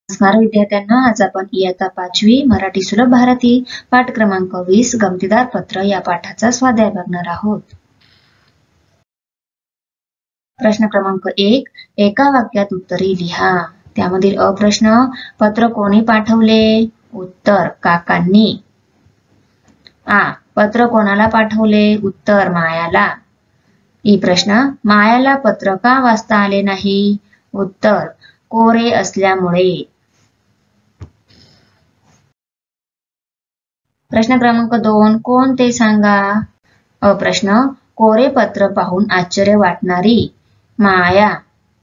नमस्कार विद्यार्थ्यांना, आज आपण इयत्ता 5वी मराठी सुलभ भारती पाठ क्रमांक 20 गमतीदार पत्र या पाठाचा स्वाध्याय बघणार आहोत. प्रश्न क्रमांक 1, एका वाक्यात उत्तरे लिहा. त्यामधील अ प्रश्न, पत्र कोणी पाठवले? उत्तर, काकांनी. आ, पत्र कोणाला पाठवले? उत्तर, मायाला. ई प्रश्न, मायाला पत्र का वाचता आले नाही? उत्तर, कोरे असल्यामुळे. प्रश्न क्रमांक 2, कोण ते सांगा. अ प्रश्न, कोरे पत्र पाहून आश्चर्य वाटणारी माया.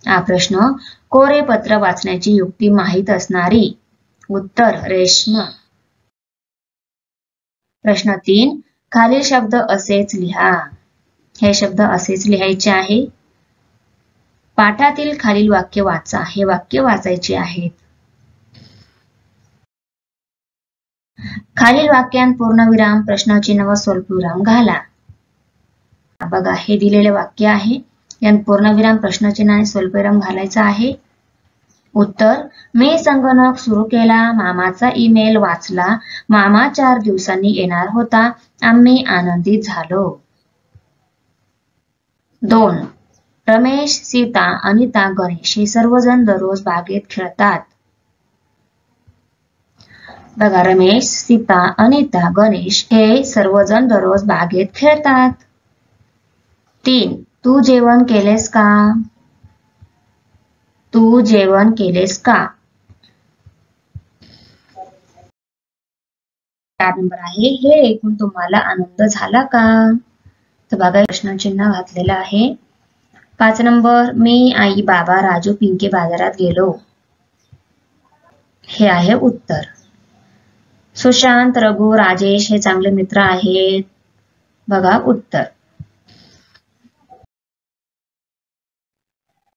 हा प्रश्न, कोरे पत्र वाचण्याची युक्ती माहीत असणारी. उत्तर, रेश्मा. प्रश्न 3, खालील शब्द असेच लिहा. हे शब्द असेच लिहायचे आहे. पाठातील खालील वाक्य वाचा. हे वाक्य वाचायचे आहेत. खालील वाक्यात पूर्णविराम, प्रश्नचिन्ह व स्वल्पविराम घाला. बघा, हे दिलेले वाक्य आहे. यात पूर्णविराम, प्रश्नचिन्ह आणि स्वल्पविराम घालायचा आहे. उत्तर, मी संगणक सुरू केला, मामाचा ईमेल वाचला, मामा 4 दिवसांनी येणार होता, आम्ही आनंदित झालो. 2, रमेश, सीता, अनिता, गणेश हे सर्वजण दररोज बागेत खेळतात. बघा, रमेश, सीता, अनिता, गणेश हे सर्वजण दररोज बागेत खेळतात. 3, तू जेवण केलेस का? तू जेवण केलेस का? 4 नंबर आहे, हे ऐकून तुम्हाला आनंद झाला का? तर बघा, प्रश्नचिन्ह घातलेलं आहे. 5 नंबर, मी, आई, बाबा, राजू, पिंकी बाजारात गेलो. हे आहे उत्तर. सुशांत, रघु, राजेश हे चांगले मित्र आहेत. बघा उत्तर.